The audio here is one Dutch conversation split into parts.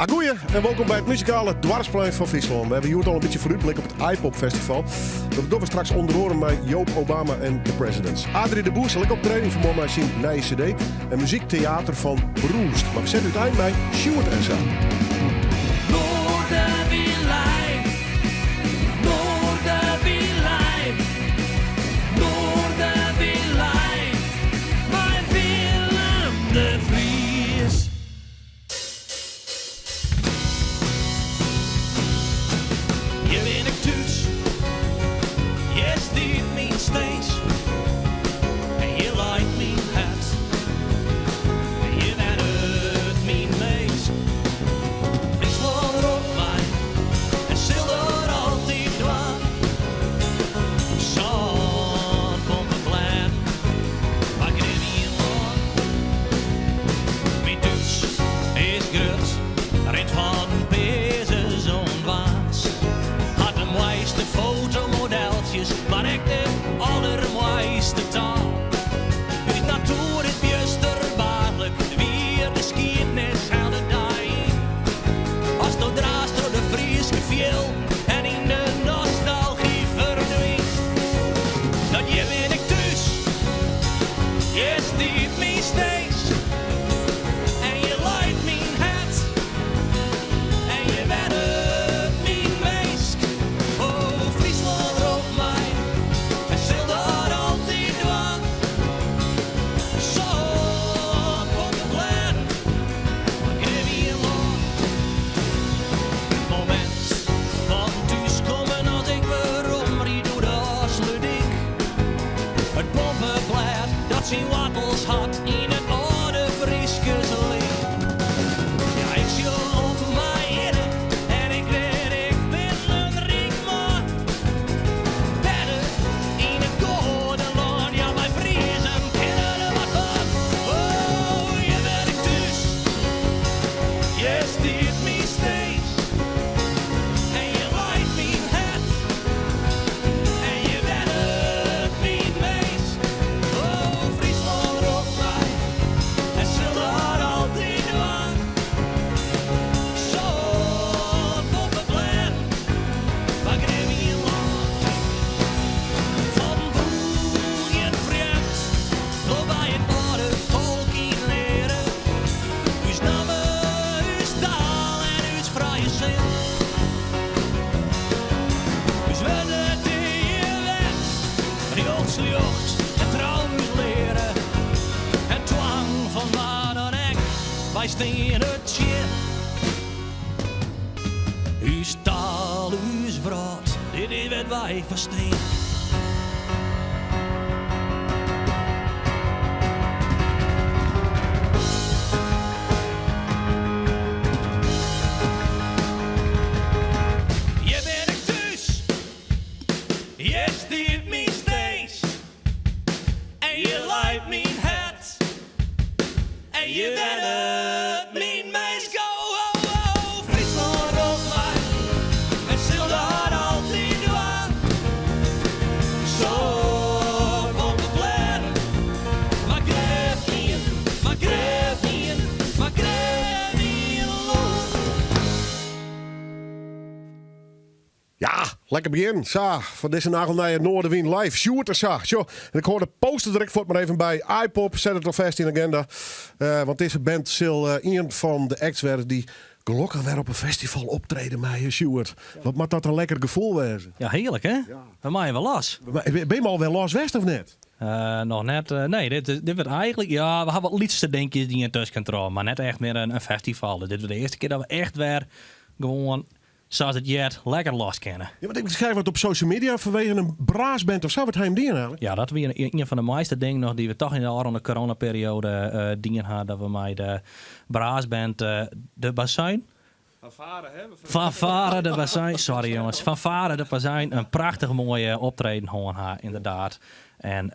Goeie en welkom bij het muzikale Dwarsplein van Friesland. We hebben hier al een beetje vooruitblik op het iPop Festival. Dat doen we straks onder andere met Joop Obama en The Presidents. Adrie de Boer zal ik optreden voor mij zien nieuwe cd. En muziektheater van Broest. Maar we zetten uiteindelijk bij Sjoerd en zo. Lekker begin, sa, van deze nagel naar het Noorderwien live. Sjoerd en sa. En ik hoor de poster direct voor het maar even bij iPop. Zet het alvast in de agenda. Want deze band zal een van de acts werden die gelukkig weer op een festival optreden met Sjoerd. Wat moet dat een lekker gevoel wezen? Ja, heerlijk hè? Ja. We maken wel los. Ben je al wel los west of net? Nog net. Nee, dit werd eigenlijk... Ja, we hebben wat liedste denkjes die je tussen kan trouwen. Maar net echt meer een festival. Dit was de eerste keer dat we echt weer gewoon... zoals het jet lekker los kennen. Ja, want ik schrijf wat op social media vanwege een braasband of zo. Wat hij hem dienen eigenlijk? Ja, dat was een van de meeste dingen nog die we toch in de coronaperiode dienen hadden. Dat we met de braasband de Bazuin. Fanfare de Bazuin. Sorry jongens. Fanfare de Bazuin. Een prachtig mooie optreden gewoon inderdaad. En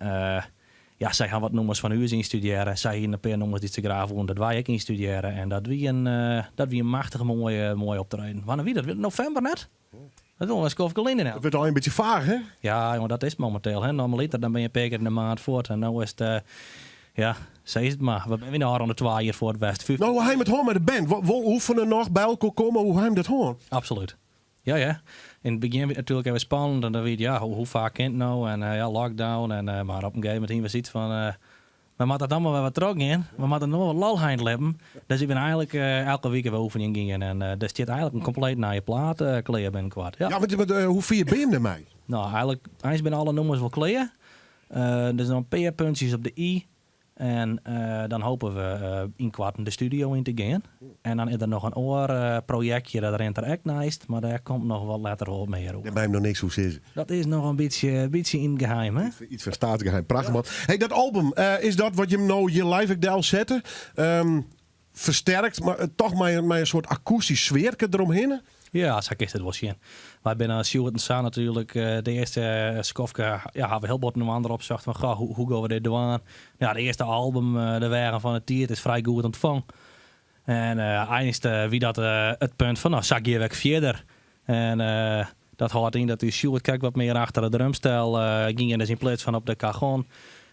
ja, zij gaan wat nummers van u instuderen. Zij hier een paar nummers die ze graag vonden, dat wij ook instuderen. En dat wie een machtige mooie optreden. Wanneer wie dat? November net? Dat is wel eens koffikel in. Het wordt al een beetje vaag, hè? Ja, jongen, dat is momenteel. Hè. Normaliter dan ben je een paar keer in de maand voort. En nu is het Ja, zeg het maar. We zijn weer aan de 2 jaar voor het West. Nou, hoe hij met hoor met de band? Wil oefenen nog bij elkaar komen? Hoe hij dat hoor? Absoluut. Ja. In het begin werd het natuurlijk even spannend. En dan weet je, ja, hoe vaak kind nou? En lockdown. En, maar op een gegeven moment was iets van... we moeten het allemaal wel wat terug in. We moeten nog wat lalheid hebben. Dus ik ben eigenlijk elke week weer oefening gingen. En er zit eigenlijk een compleet nieuwe plaat klaar binnenkort. Ja, hoe vier ben je ermee? Nou, eigenlijk zijn alle nummers wel klaar. Er zijn een paar puntjes op de i. En dan hopen we in kwart de studio in te gaan. En dan is er nog een oor projectje dat er interact naast. Maar daar komt nog wat later op meer over. Daar ben je nog niks hoe zitten. Dat is nog een beetje in geheim, hè? Iets van staatsgeheim. Prachtig, man. Hey, dat album, is dat wat je nou je live deel zette? Versterkt, maar toch maar een soort akoestisch sfeerke eromheen? Ja, zo is het wel zien. Wij zijn Stuart en Sa natuurlijk de eerste skofke, ja, hebben we heel bot een ander opzocht van, goh, hoe gaan we dit doen? Ja, de eerste album, de Wegen van het Tier, is vrij goed ontvangen. En eindelijk wie dat het punt van, nou, zak je weg verder. En dat houdt in dat die Stuart kijkt wat meer achter de drumstijl ging en dus in plaats van op de cajon.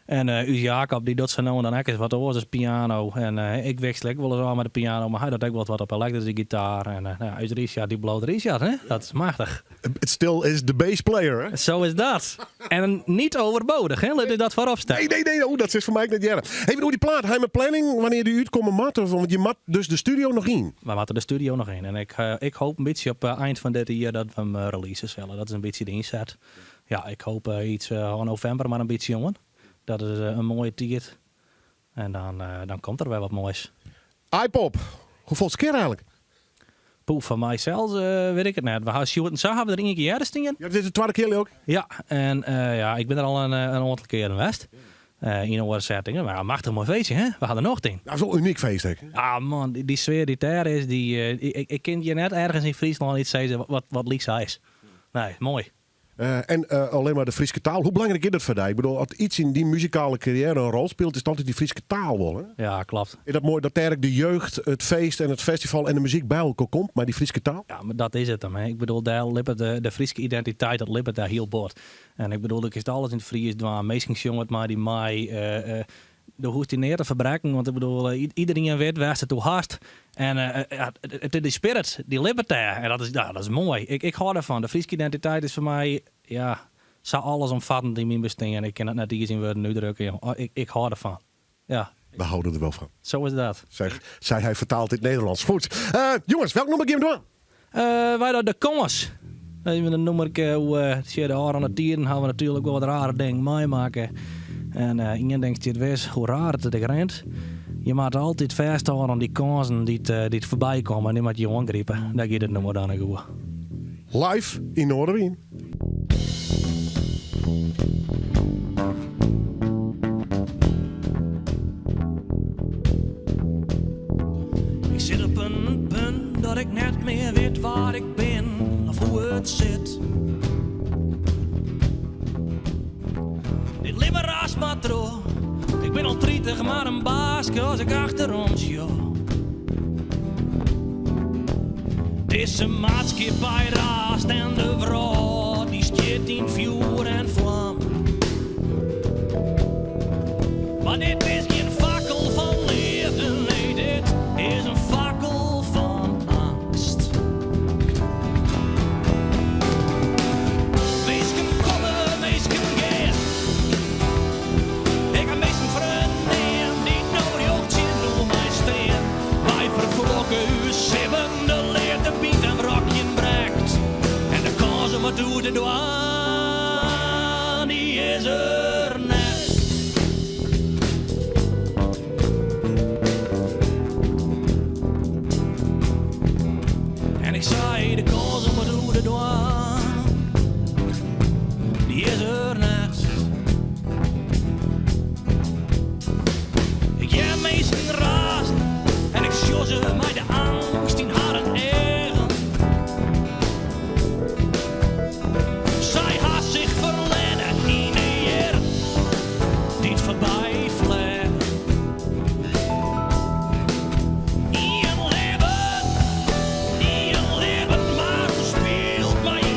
En Uzi Jacob die doet zo nou en dan ook eens wat oors als piano. En ik wissel ook wel eens aan met de piano, maar hij doet ook wel wat op elektrische gitaar. En uit Richard, die bloot Richard, hè? Dat is machtig. Het stil is de bass player, hè? Zo is dat. En niet overbodig, hè? Laat je dat voorop staan. Nee, dat is voor mij niet jaren. Even hoe die plaat, hij met planning, wanneer die uitkomen mat, want je mat dus de studio nog in. We moeten de studio nog in. En ik hoop een beetje op eind van dit jaar dat we hem releasen zullen. Dat is een beetje de inzet. Ja, ik hoop iets van november, maar een beetje jongen. Dat is een mooie ticket. En dan komt er wel wat moois. iPop, hoeveel keer eigenlijk? Poef, van mij zelfs weet ik het net. We gaan Stuart en Sa hebben er 1 keer jaren stingen. Ja, dit is de tweede keer ook. Ja, en ik ben er al een aantal keer in West. In een settingen. Maar een machtig mooi feestje, hè? We hadden er nog ding. Nou, zo'n uniek feest, hè? Ah man, die sfeer die daar is, ik ken je net ergens in Friesland iets zeggen wat Lieksa is. Nee, mooi. En alleen maar de Friese taal. Hoe belangrijk is dat voor jou? Ik bedoel, als iets in die muzikale carrière een rol speelt, is het altijd die Friese taal wel, hè? Ja, klopt. Is dat mooi dat eigenlijk de jeugd, het feest en het festival en de muziek bij elkaar komt, maar die Friese taal? Ja, maar dat is het dan. Hè. Ik bedoel, daar lippert de Friese identiteit, dat lippert daar heel bord. En ik bedoel, ik is alles in het Fries doen. Meestal jongen het maar die mij de hoeft die neer te verbreken. Want ik bedoel, iedereen weet waar ze toe haast. En het die spirit, die lippert daar. En dat is mooi. Ik hou ervan. De Friese identiteit is voor mij, ja, zou alles omvatten in mijn bestemming. En ik kan het net iets in woorden uitdrukken. Ik hou ervan. Ja. We houden er wel van. Zo is dat. Zij hij vertaalt in het Nederlands. Goed. Jongens, welk nummer gaan we doen? Wij de Kommas. Even een nummer hoe de jaren aan het dieren gaan we natuurlijk wel wat rare dingen meemaken. En iedereen denkt dit wees hoe raar het er rent. Je moet altijd vasthouden aan die kansen die voorbij komen en die moet je aangrijpen. Daar gaat het nummer dan een goed. Live in Noorderwien. Ik zit op een punt dat ik net meer weet waar ik ben of hoe het zit. Dit leven raast maar trouw. Ik ben al 30, maar een baas als ik achterom joh. Deze maatschappij raast en de vrouw die stiert in vuur en vlam. Maar dit is geen fakkel van leven, nee, dit is een fakkel van angst. Wees kan komen, wees kan gaan. Ik heb meestal vrienden die nodig zijn door mij steen. Wij vervlokken uw zeven, de leert de piet en rokje breekt. En de kans om wat doet de douane, die is er net. En ik zei de kans om wat doet de douane, die is er net. Ik heb meestal raast en ik sjou ze mij de angst in haar eigen. Zij had zich verleden in een jaar die het voorbij vleet. In je leven maar speelt mij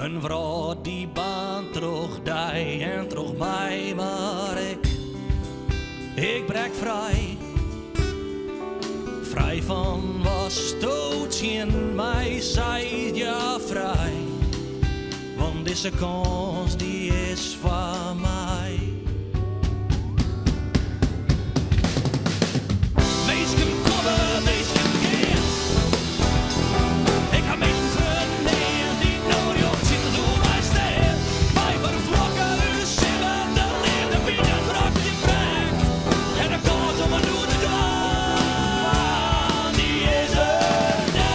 Een vrouw die baan troch die en troch mij, maar ik brek vrij. Vrij van was stootje in mij, zei ja vrij. Want deze kans die is van mij. Meesken komen, meesken gaan. Ik ga mensen neer die nooit zitten door mij staan. Mij vervlokken u simmen, de leerde binnen brak je brek. En de kans om het doen te gaan, die is er net.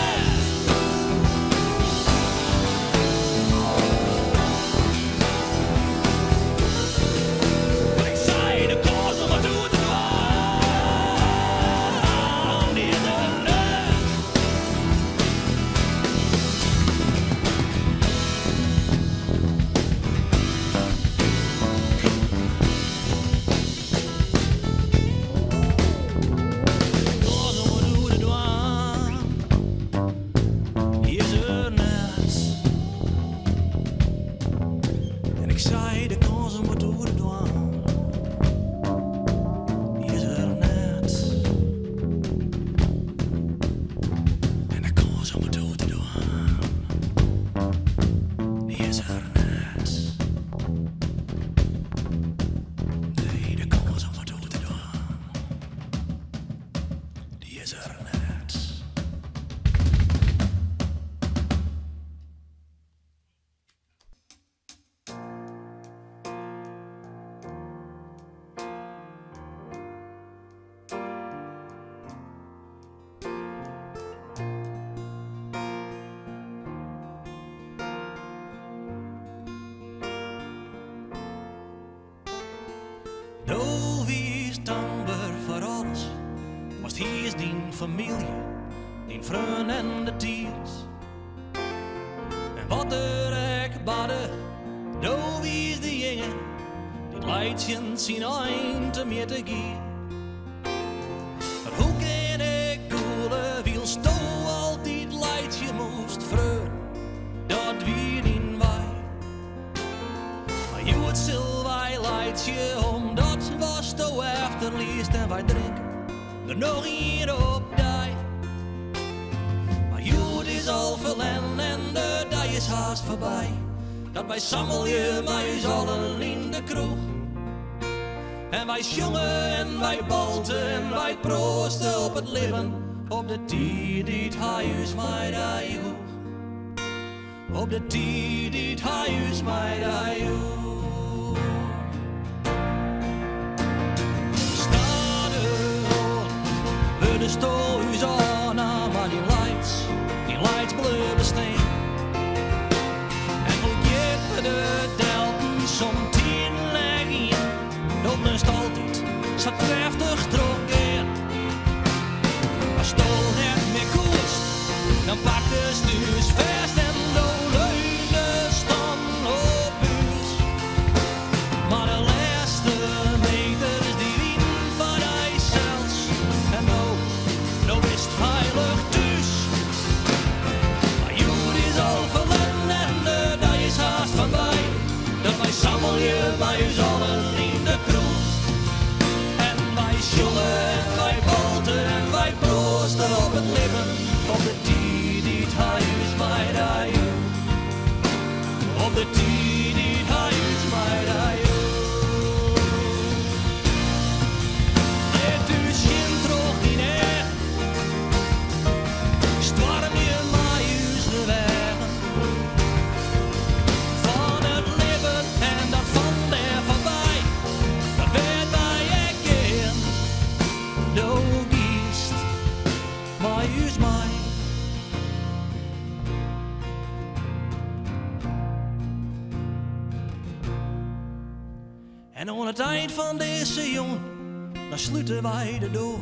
Ik zei de kans om het doen te gaan, die is er net. Kans om het doen te gaan, die is er net. En ik zei de kans om het doen te gaan, die is er net. En de kans om het doen te gaan, die is er net. Nee, de kans om het doen te gaan, die is er net. Nou, wie is dankbaar voor alles? Was hier is die familie, die vrienden en de tiers. En wat er ik badde, nou, wie is de jongen, die leidje zijn eind te meer te gaan. Maar hoe kan ik koelen, wiel sto altijd leidje moest vreun, dat wie niet wij. Maar je het zil wij leidje, omdat was to achterliest en wij drinken er nog hier op die. Maar jood is al verlen en de dag is haast voorbij. Dat wij sammelje met ons allen in de kroeg. En wij jongen en wij balten en wij proosten op het leven. Op de tijd die het huis mij daar joeg. Op de tijd die het huis mij daar joeg. De stoos aan, maar die lights blijven staan. En hoe je de delten som 10 leg in, dat moest altijd zo krachtig trokken. Als stol net meer koest, dan pakt de stuurs vast en dan leunde stand op huis. Maar de laatste meters die wien van hij zelfs en nou is het veilig thuis. Maar jood is al verleden en de dag is haast voorbij. Dat wij sammelje bij ons allen in de kroeg. En wij jongen en wij balten en wij proosten op het leven. Op de tijd die het huis mij daar joeg. Op de tijd die het huis mij daar joeg. Het is geen droog in echt. Storm je mij uit de weg. Van het leven en dat van der voorbij. Dat werd bij ik in. Doe giest mij uit mij. En aan het eind van deze jongen, dan sluiten wij de deur.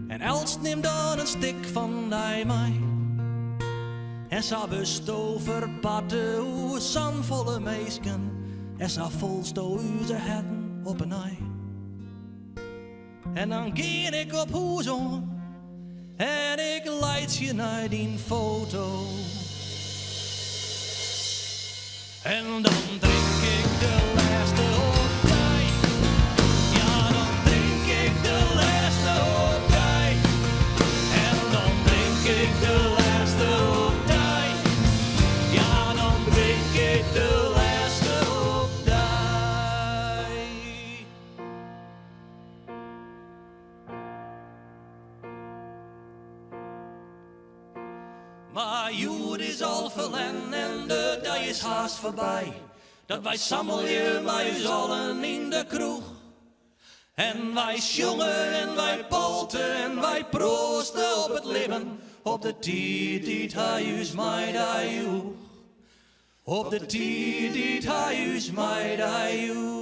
En Elst neemt dan een stik van die mij. En ze bestoven patten hoe zandvolle meisken. En ze volsto ze hetten op een ei. En dan ging ik op huis om. En ik leid je naar die foto. En dan drink ik de laatste op jij. Ja, dan drink ik de laatste op jij. En dan drink ik de laatste op jij. Ja, dan drink ik de laatste op jij. Maar joer is al verlen en de dag is haast voorbij. Dat wij samen je met ons allen in de kroeg. En wij zongen en wij polten en wij proosten op het leven. Op de tijd die hij ons mij daar joeg. Op de tijd die hij ons mij daar joeg.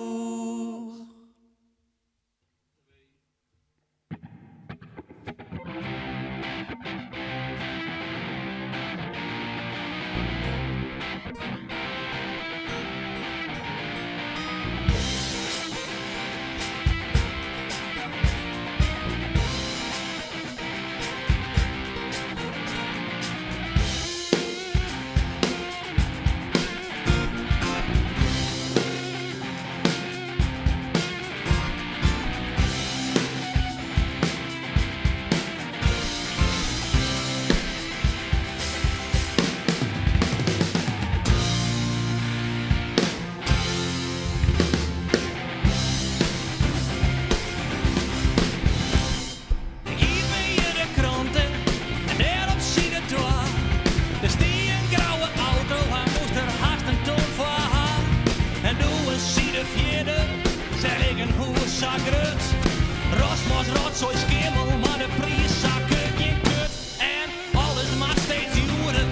Rosmos, rotzooi, skimmel, maar de prijs zakken geen kut. En alles maar steeds duurder.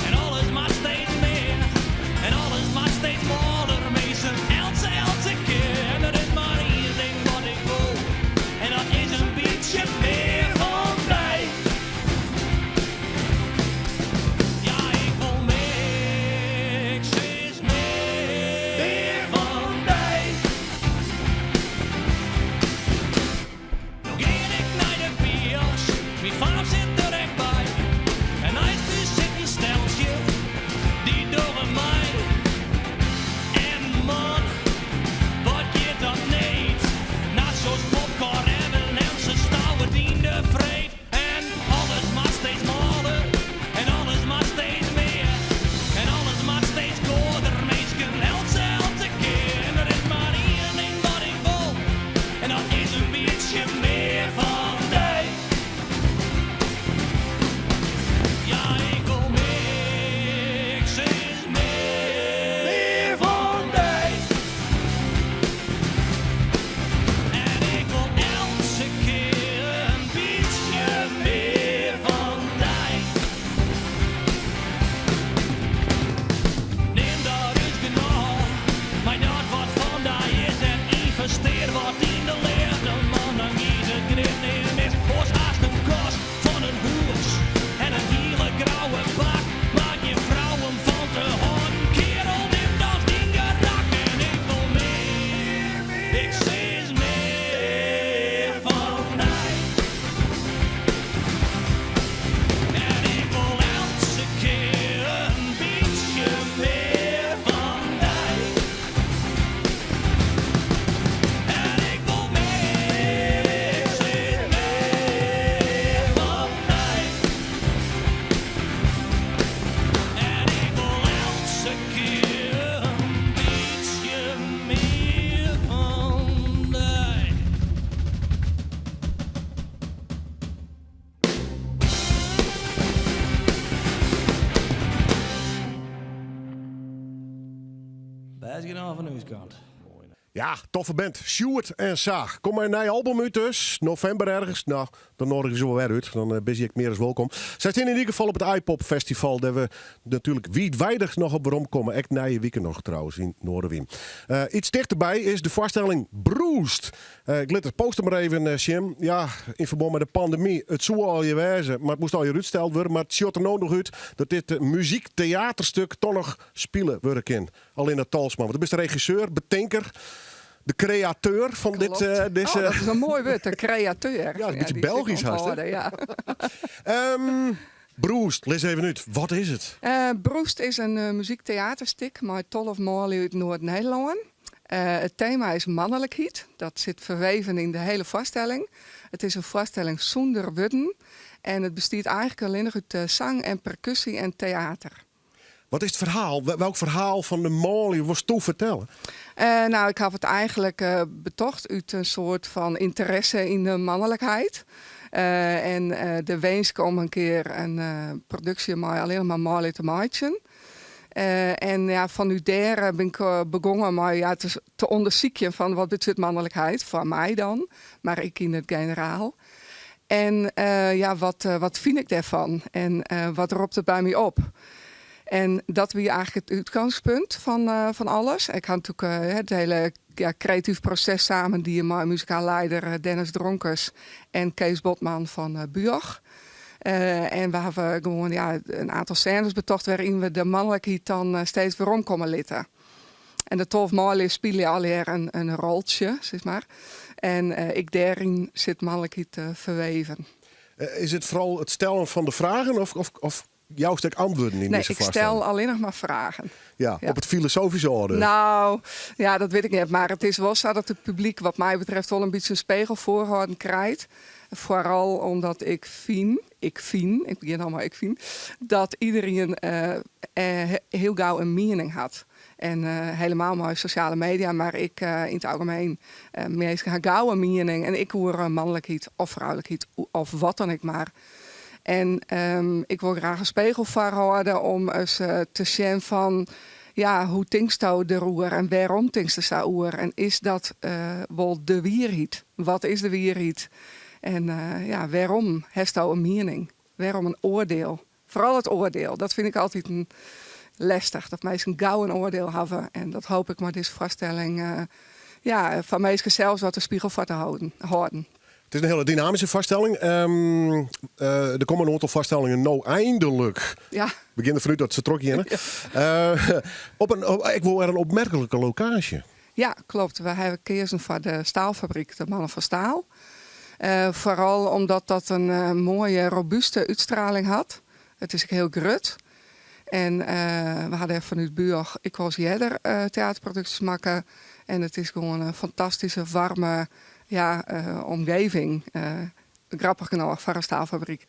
En alles maar steeds meer. En alles maar steeds mooier. Meestal elke keer. En er is maar één ding wat ik wil. En dat is een beetje meer van mij. Ja, ik wil meer. Ik steeds meer van mij. Mijn vader zit er echt bij. En hij zit een steltje. Die door mij. En man, wat je dan niet. Naast zo'n popcorn en ze stouwen in de vreed. En alles maar steeds mooier. En alles maar steeds meer. En alles maar steeds groter. Mensen elke keer. En er is maar één ding wat ik wil. En dat is een beetje meer van mij. Ja, ik wil meer, ik steeds meer van mij. En ik wil elke keer een beetje meer van mij. Neem dat eens genoeg, maar dat wat van mij is en investeer wat in de leer. De man dan niet het grip neem is, was haast een kost van een hoes. En een hele grauwe bak, maak je vrouwen van te hoorn. Kerel, neem dat ding gerak en ik wil meer. Ik steeds meer van mij. En ik wil elke keer een beetje meer van mij. En ik wil meer, ik steeds meer van mij. En ik wil elke keer een beetje meer van mij. Best gedaan van uw kant. Ja, toffe band. Sjoerd en Saag. Kom maar een nieuw album uit dus. November ergens. Nou, dan nodig je zo wel weer uit. Dan ben ik meer als welkom. Zij zijn in ieder geval op het iPop Festival. Daar we natuurlijk wijdwijdig nog op waarom komen. Echt nieuwe weken nog trouwens in Noorderwien. Iets dichterbij is de voorstelling Bruised. Ik liet het poster maar even, Jim. Ja, in verband met de pandemie. Het zou al je wijzen, maar het moest al je uitgesteld worden. Maar het shot er nou nog uit dat dit muziektheaterstuk toch nog spelen worden kan. Al in het Talsman. Want de beste regisseur, bedenker. De createur van Klopt. deze... Oh, dat is een mooi woord, de createur. Ja, een beetje die Belgisch zit haast, hè? onthouden, ja. Broest, lees even uit. Wat is het? Broest is een muziektheaterstuk met 12 malen uit Noord-Nederland. Het thema is mannelijkheid. Dat zit verweven in de hele voorstelling. Het is een voorstelling zonder woorden. En het bestaat eigenlijk alleen nog uit zang en percussie en theater. Wat is het verhaal? Welk verhaal van de molen was toe vertellen? Nou, ik heb het eigenlijk betocht uit een soort van interesse in de mannelijkheid. En de wens om een keer een productie met alleen maar malen te maken. En ja, van u daar ben ik begonnen met te onderzoeken van wat betekent mannelijkheid. Voor mij dan, maar ik in het generaal. En wat vind ik daarvan? En wat roept het bij mij op? En dat was eigenlijk het uitgangspunt van alles. Ik had natuurlijk het hele creatief proces samen die mijn muzikaal leider Dennis Dronkers en Kees Botman van Buog. En we hebben gewoon een aantal scènes betocht waarin we de mannelijkheid dan steeds weer om komen litten. En de 12 malen spelen alweer een roltje, zeg maar. En ik daarin zit mannelijkheid verweven. Is het vooral het stellen van de vragen of jouw stuk antwoorden in deze ik voorstelling? stel alleen nog maar vragen. Ja, op het filosofische orde. Nou, ja, dat weet ik niet. Maar het is wel zo dat het publiek wat mij betreft wel een beetje een spiegel voorhouden krijgt. Vooral omdat ik vind, dat iedereen heel gauw een mening had. En helemaal maar sociale media, maar ik in het algemeen meestal een gauw een mening. En ik hoor mannelijkheid of vrouwelijkheid of wat dan ik maar. En ik wil graag een spiegel voorhouden om eens te zien van hoe tinkst je de roer en waarom tinkst je zo oer? En is dat wel de wierheid? Wat is de wierheid? En waarom heeft je een mening? Waarom een oordeel? Vooral het oordeel, dat vind ik altijd lastig. Dat mensen gauw een oordeel hebben. En dat hoop ik met deze voorstelling van mensen zelfs wat de spiegel voor te houden. Het is een hele dynamische voorstelling. Er komen een aantal voorstellingen nou eindelijk. Ja. Beginnen vanuit dat ze trokje. Ik wil er een opmerkelijke locatie. Ja, klopt. We hebben gekozen voor de staalfabriek, de Mannen van Staal. Vooral omdat dat een mooie, robuuste uitstraling had. Het is heel grut. En we hadden vanuit Buog, ik was jeder theaterproducties maken. En het is gewoon een fantastische, warme omgeving. Grappig genoeg voor een staalfabriek.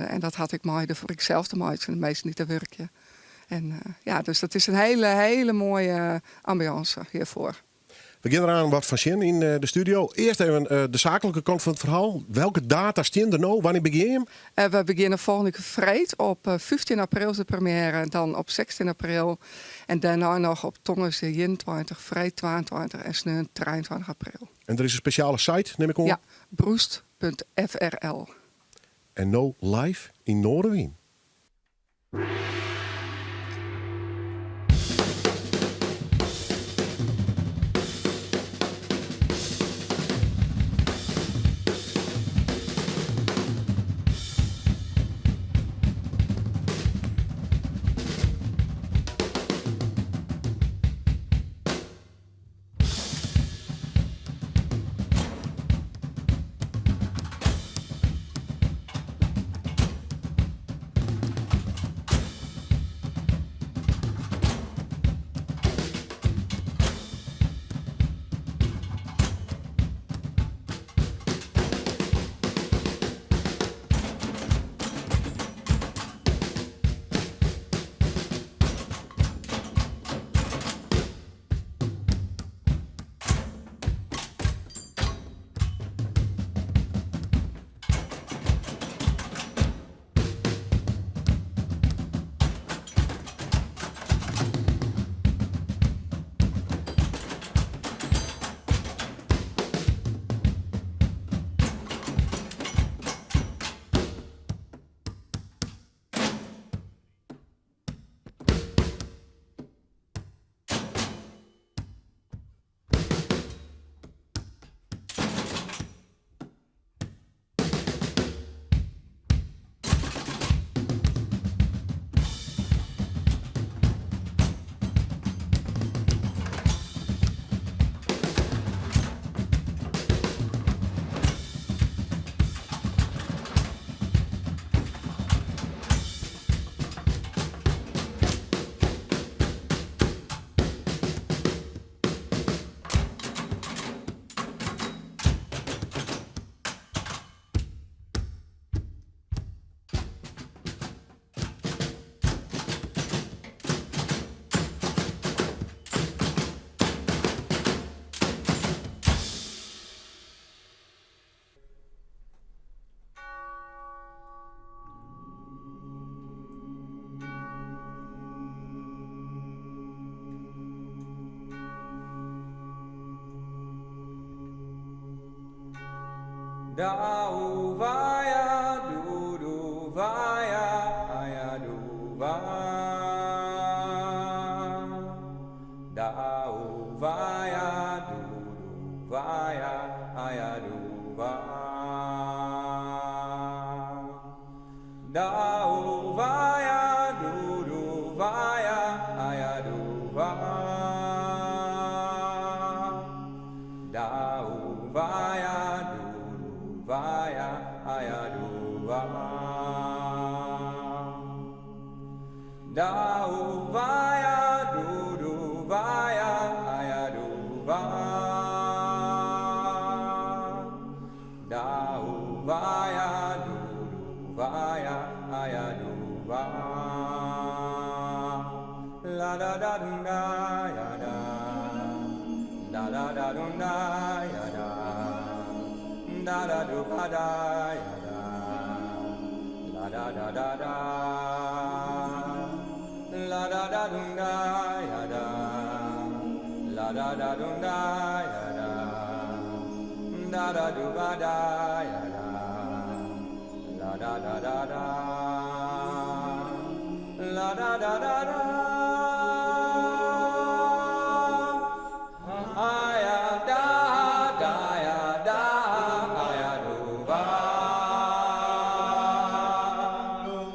En dat had ik mooi de fabriek zelf te maken. De meeste niet te werkje. En dus dat is een hele mooie ambiance hiervoor. We beginnen eraan wat van Sjen in de studio. Eerst even de zakelijke kant van het verhaal. Welke data staan er nou? Wanneer begin je hem? We beginnen volgende keer vrijdag op 15 april is de première. Dan op 16 april. En daarna nog op donderdag 21, vrijdag 22 en sneu 23 april. En er is een speciale site, neem ik aan? Ja, broest.frl. En nou live in Noorderwien. da u vaya du vaya aya du va da u vaya du vaya aya du va da u vaya du vaya aya du va da u vaya du vaya aya du va da u vaya du vaya aya du va da u vaya du vaya aya du va la da da da ya da da da da da ya da da da do ba da ya da la da da da da la da da da ya da la da da da ya da da da do ba da ya da la da da da da la da da da da aya da da ya da aya do ba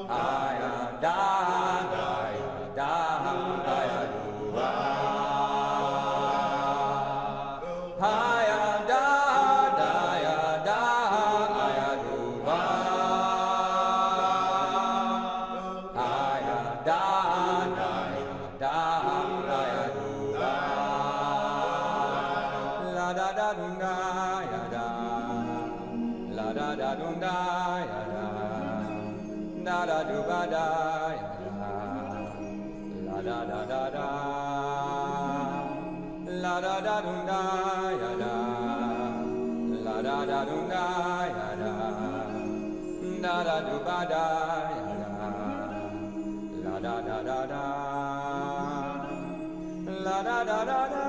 aya da da ya da aya do ba aya da da ya da aya do ba aya da da ya da aya do ba la da da da ya da la da da da ya da da da do ba da ya da la da da da da la da da da ya da la da da da ya da da da do ba da ya da la da da da da la da da da da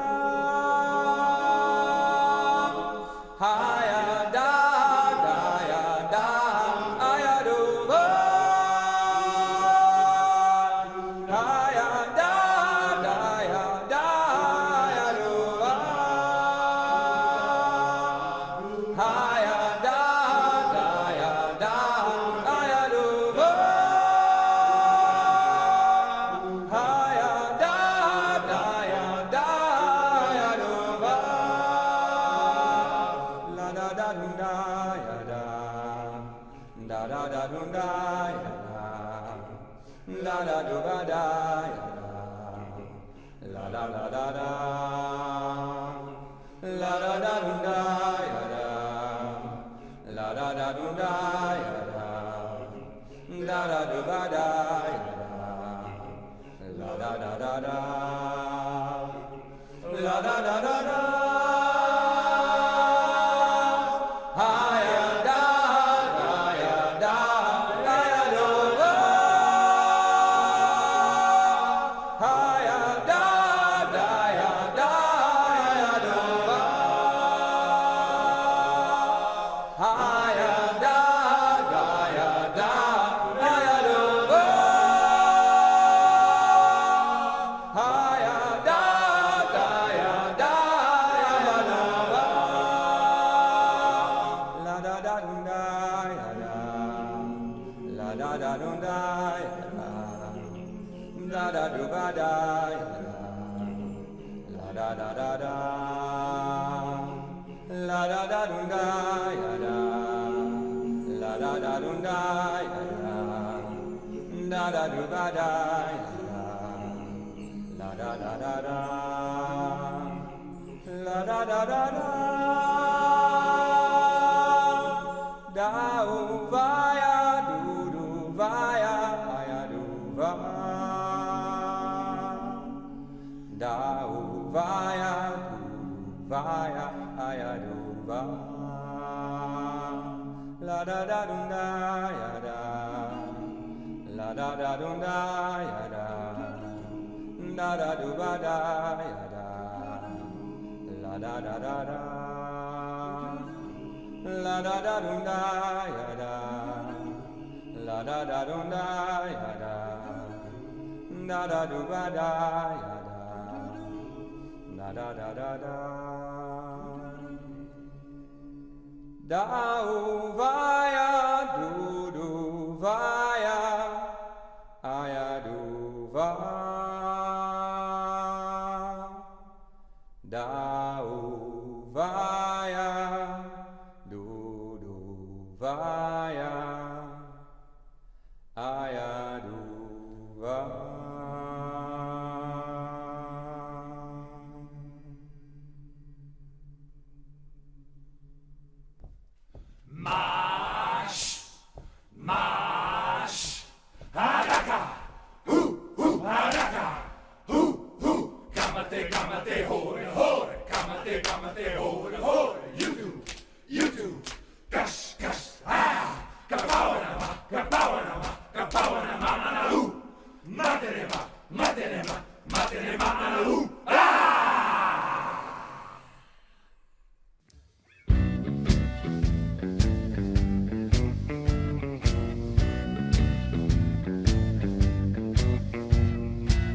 aya da da ya da aya do ba aya da da ya da aya do ba aya da da ya da aya do ba aya da da ya da aya do ba la da da da ya da da da da da ya da da da do ba da ya da la la la da da la da da da ya da la da da da ya da da da do ba da ya da la da da da da la da da da da aya da da ya da aya do ba aya da da ya da aya do ba aya da da ya da aya do ba aya da da ya da aya do ba la da da da ya da la da da da ya da da da do ba da ya da la da da da da la da da da ya da la da da da ya da da da do ba da ya da la da da da da la da da da da da u vaya du vaya aya du va da u vaya aya du va la da da da ya da la da da da ya da da da do ba da ya da la da da da da La da da dum da ya da. La da da dum da ya da. Da da do ba da ya da. Da da da da da. Da o va ya do do va ya. Aya do va. Da o va ya. Do do va ya. Aya do va.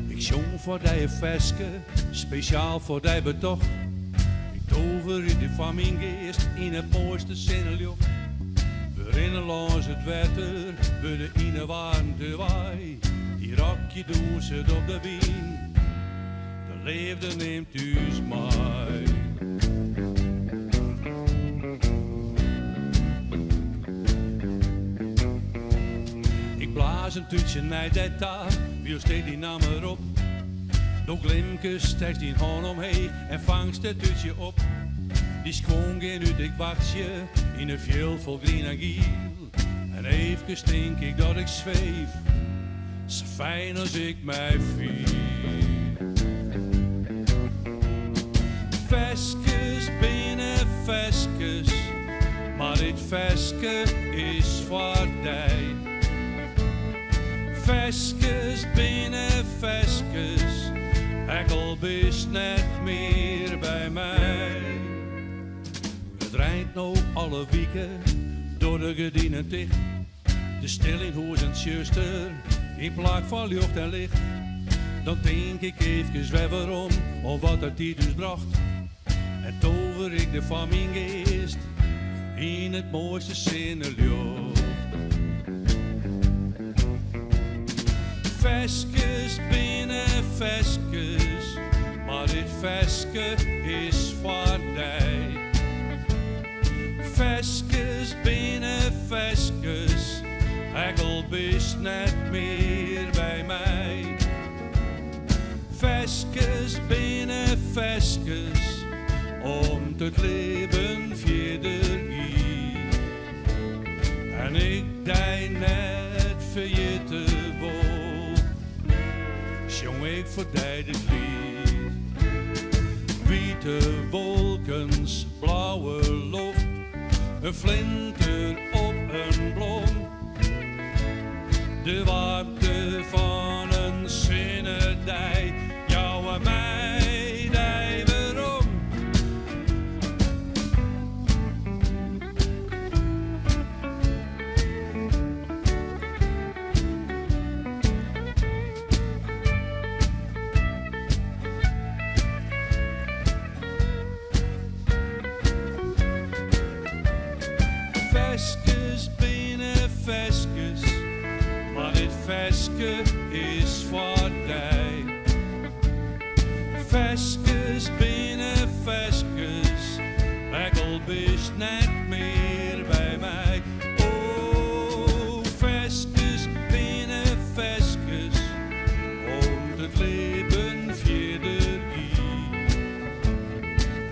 Ik zong voor die veske, speciaal voor die betocht. Ik tover in de famine geest in het mooiste zinnenlucht. We rennen langs het water, we de ine warmte waai. Die rakje doezet op de wien, de leefde neemt thuis mij. Ik blaas een toetje naar dat taal, wie steekt die naam erop. Door glimkes tekst die hand omheen en vangst het toetje op. Die schoon geen uit, ik wacht je in een veel vol groen en giel. En even denk ik dat ik zweef, zo fijn als ik mij viel. Veskes binnen veskes, maar dit veske is voor die. Veskes binnen veskes, ekkel is net meer bij mij. Het rijdt nou alle weken door de gedienen dicht. De stil in hoes en zuster, in plaats van lucht en licht. Dan denk ik even waarom, of wat het die dus bracht. En tover ik de famine geest in het mooiste zinnenlucht. Veskes binnen veskes, maar dit veske is voor die. Veskes binnen veskes, ekkel is net meer bij mij. Veskes binnen veskes, om het leven verder hier. En ik die net vergeten wil, zong ik voor die dit lied. Witte wolkens, blauwe lucht, een flinter op een blom. De warmte van een zinnendij, jou en mij, die waarom. Veskes binnen veskes, maar dit veske is voor die. Veskes binnen veskes, ekkel is net meer bij mij. Oh, veskes binnen veskes, om het leven verder hier.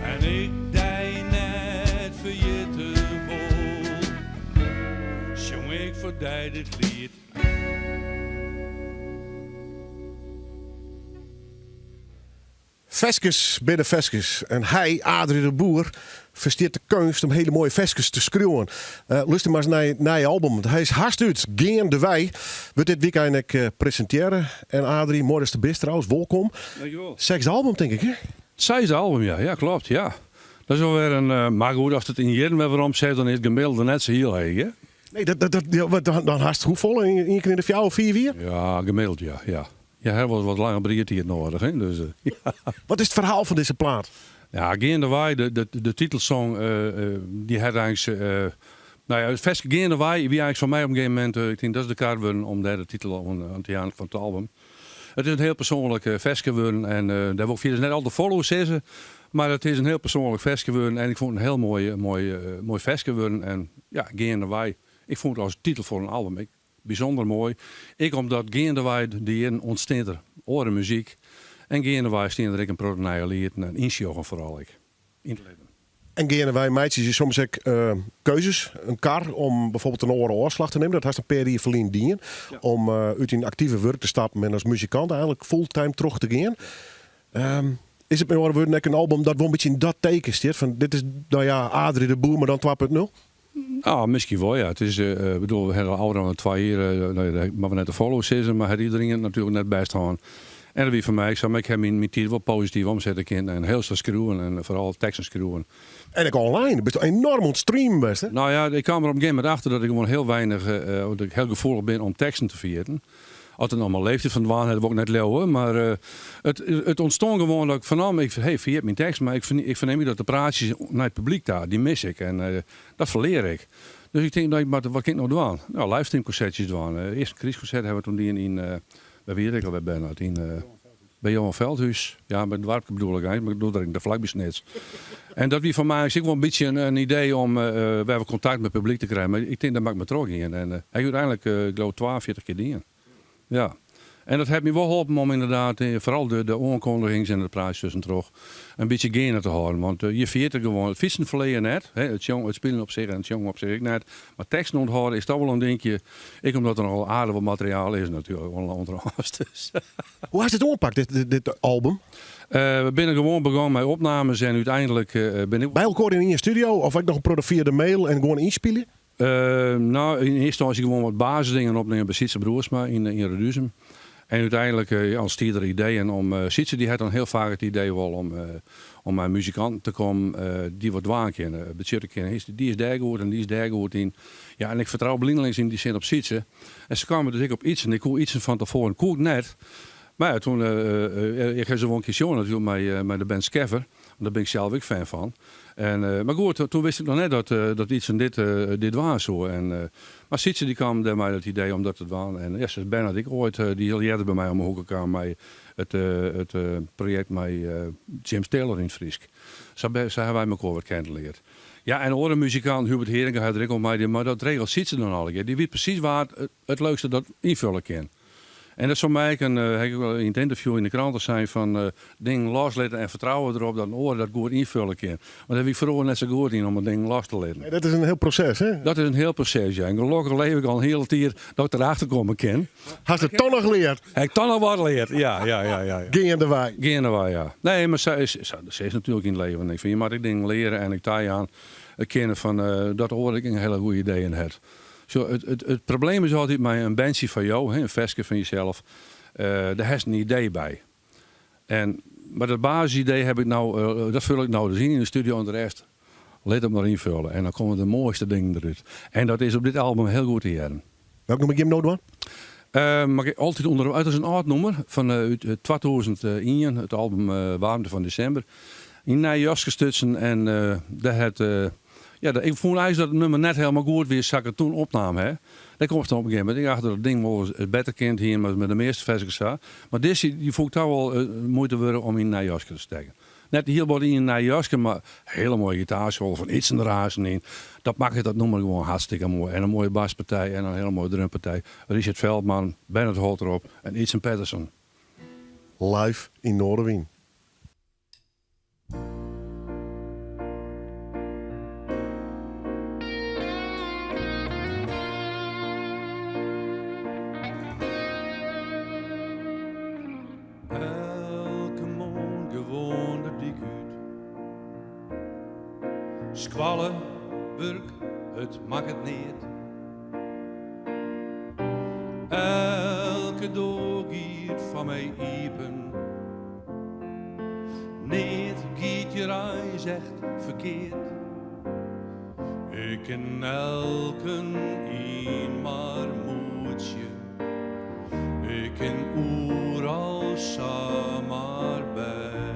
En ik die net vergeten wil, zong ik voor die dit lied. Veskes binnen veskes. En hij, Adrie de Boer, versteert de kunst om hele mooie veskes te schreeuwen. Luister maar eens naar je album. Hij is hartstikke Geen de Wij. We dit weekend presenteren. En Adrie, mooi is de best trouwens. Welkom. Dankjewel. 6e album, denk ik, hè? 6e album, ja. Ja, klopt, ja. Dat is wel weer een... maar goed, als het in Jeren weer waarom zegt, dan is het gemiddelde net zo heel heeg, hè? Nee, dan haast het hoe vol in de 4 of 4 weer? Ja, gemiddeld, ja. Ja, hij was wat langer breed hier nodig, hè? Dus, ja. Wat is het verhaal van deze plaat? Ja, Geende Waai, de titelsong, die had eigenlijk... nou ja, het Veske Geende Waai, wie eigenlijk van mij op een gegeven moment... ik denk dat is de kaart worden om daar de titel aan te gaan van het album. Het is een heel persoonlijk versje geworden en daar wil ik via net al de followers zeggen. Maar het is een heel persoonlijk versje geworden en ik vond het een heel mooi versje geworden. En ja, Geende Waai, ik vond het als titel voor een album bijzonder mooi. Ik omdat Geende Waai, die in ontstaat er oren muziek. En Geende Waai staan er ik een protonije lied en insjogen vooral ik. In het leven. En gaan wij meisjes je soms ook keuzes, een kar om bijvoorbeeld een oorslag te nemen. Dat heeft een per die verlien dienen. Ja. Om uit in actieve werk te stappen en als muzikant eigenlijk fulltime terug te gaan. Is het met andere woorden een album dat wel een beetje in dat teken staat? Van dit is nou ja, Adrie de Boer, maar dan 2.0? Ah, misschien wel ja. Het is, bedoel, we hebben ouder dan 2 jaar, maar we net de followers zeggen, maar had iedereen het natuurlijk net bij staan. En dat wie van mij, ik heb mijn titel wel positief omzetten kunnen en heel veel schreeuwen en vooral teksten schreeuwen. En ik online, best enorm ontstreamen best hè? Nou ja, ik kwam er op een gegeven moment achter dat ik gewoon heel weinig, dat ik heel gevoelig ben om teksten te vieren. Als het allemaal leeftijd van de waan hebben we ook net leeuwen, maar het ontstond gewoon dat ik vernam, vier mijn tekst, maar ik verneem dat de praatjes naar het publiek daar, die mis ik en dat verleer ik. Dus ik denk, wat kan ik nou doen? Nou, livestreamconcertjes doen. Eerst een criesconcert hebben we toen die in bij wie ik al ben, bij Johan Veldhuis. Ja, bij het Warpke bedoel ik eigenlijk, maar ik bedoel dat ik de vlak besnits. En dat wie van mij is ik wel een beetje een idee om we hebben contact met het publiek te krijgen. Maar ik denk dat maakt me trok in. En hij uiteindelijk, ik geloof 42 keer dienen. Ja. En dat heeft me wel geholpen om inderdaad, vooral de aankondigings en de prijs tussen terug, een beetje genen te houden. Want je viert er gewoon, het fietsen verleden net, hè, het spelen op zich en het jongen op zich net. Maar teksten onthouden is toch wel een dingetje. Ik omdat er al aardig wat materiaal is natuurlijk, onder dus. Hoe is het opgepakt, dit album? We zijn gewoon begonnen met opnames en uiteindelijk ben ik... Bij elkaar in je studio of ik nog een product via de mail en gewoon inspelen? Nou, in eerste instantie gewoon wat basisdingen opnemen bij Sietse Broersma in Reduzem. En uiteindelijk als die er ideeën om... Sietse die had dan heel vaak het idee wel om een muzikant te komen die wat waan kennen. Die is daar goed en die is daar goed in. Ja, en ik vertrouw blindelings in die zin op Sietse. En ze kwamen dus ik op iets en ik kon iets van tevoren koek net. Maar ja, toen, ik heb zo een keer show natuurlijk met de band Skeffer. Daar ben ik zelf ook fan van. En, maar goed, toen wist ik nog net dat iets en dit was zo. En, maar Sietse die kwam bij mij dat idee omdat het was. En ja, ze Bernard ik ooit, die heel jaren bij mij om de hoek kwam met het project met James Taylor in het Friesk. Zo hebben wij elkaar wat kennengelerd. Ja, en andere muzikant Hubert Heringa had er ook al mee, maar dat regelt Sietse dan al. Die weet precies waar het leukste dat invullen kan. En dat is voor mij, heb ik wel in het interview in de kranten zijn van dingen loslaten en vertrouwen erop dat een oor dat goed invullen kan. Maar dat heb ik vooral net zo goed in om een ding los te laten. Nee, dat is een heel proces, hè? Dat is een heel proces, ja. En gelukkig leef ik al een hele tijd dat ik erachter komen kan. Had ze het toch nog geleerd? Heb ik toch nog wat geleerd, ja. Ging de wij. Geen waar, ja. Nee, maar ze is natuurlijk in het leven. Ik vind, je moet dingen leren en ik taai aan het kennen van dat hoor ik een hele goede idee in het. Zo, het probleem is altijd met een bandje van jou, een versje van jezelf, daar heeft een idee bij. Maar dat basisidee heb ik nou, dat vul ik nou zien in de studio en de rest let op maar invullen. En dan komen de mooiste dingen eruit. En dat is op dit album heel goed te horen. Welk nummer heb je hem nou Maar ik altijd onder, uit als een oud nummer van 2001, het album Warmte van December. In Nijjas gestutsen en daar het... ik vond eigenlijk dat het nummer net helemaal goed weer zag ik het toen opname. Hè. Dat komt dan op een gegeven moment. Ik dacht dat het ding wel het beter kent hier met de meeste versies. Maar deze die vond ik toch wel moeite worden om in een jasje te steken. Net heel wat in een jasje, maar hele mooie gitaarsolo van iets en razen in. Dat maakt dat nummer gewoon hartstikke mooi. En een mooie baspartij en een hele mooie drumpartij. Richard Veldman, Bernard Holt erop en Iets en Patterson. Live in Noorderwien. Squallen, werk, het mag het niet. Elke dag giet van mij iepen. Niet giet je reis echt verkeerd. Ik ken elken een maar moedje. Ik ken overal samen bij.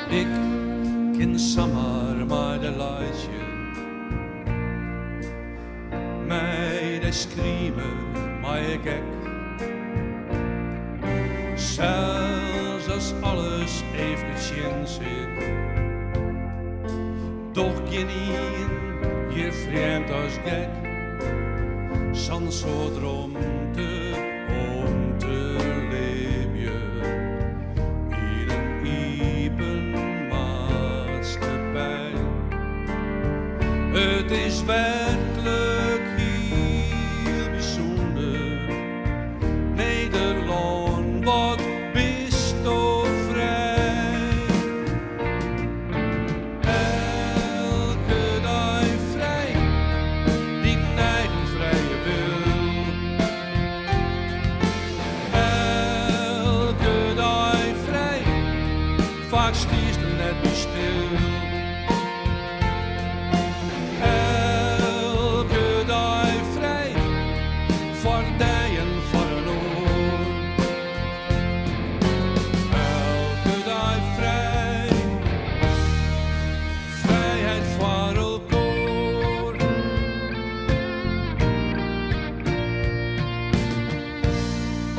Ik ken samen maar de leidje. Mij de screamen, maar ik gek. Zelfs als alles even zit. Toch geen je vreemd als gek. Zo'n soort romte om te leven in een iepen maatschappij. Het is werkelijk heel bijzonder. Nederland, wat bist toch vrij. Elke dag vrij, die eigen vrije wil. Elke dag vrij, vaak stiert er net niet stil. Elke dag vrij, voor die en voor een oor. Elke dag vrij, vrijheid voor elkaar.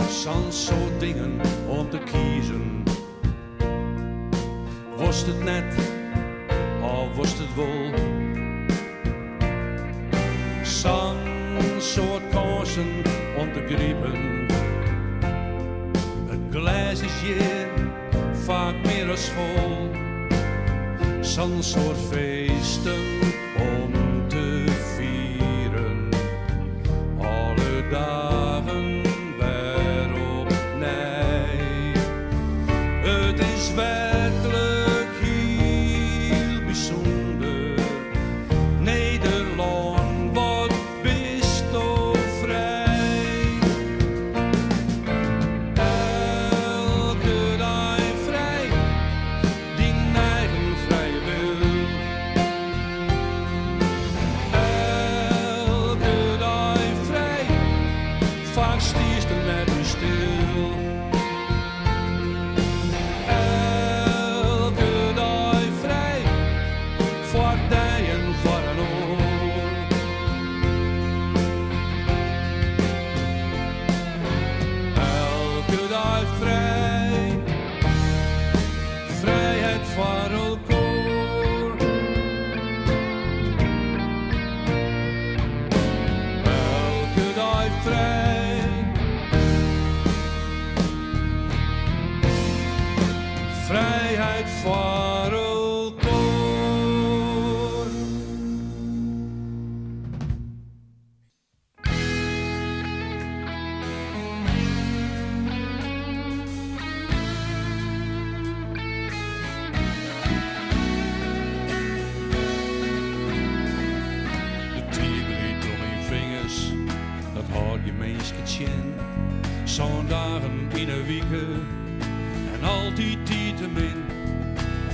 Zo'n soort dingen om te kiezen. Was het net, of was het wel? Zo'n soort kansen om te grijpen. Het glas is hier vaak meer als vol. Zo'n soort feesten om te vieren. Alle dagen weer opnieuw. Het is werkelijk heel bijzonder. Nederland, wat bist toch vrij. Elke dag vrij, die eigen vrije wil. Elke dag vrij, vaak stiert er net niet stil. Elke dag vrij, voor die en voor een oor. Elke dag vrij, vrijheid voor elkaar. Elke dag vrij, vrijheid voor elkaar. De tierglied om mijn vingers, dat hoort je meesje in. Zo'n dagen in een week en altijd te min.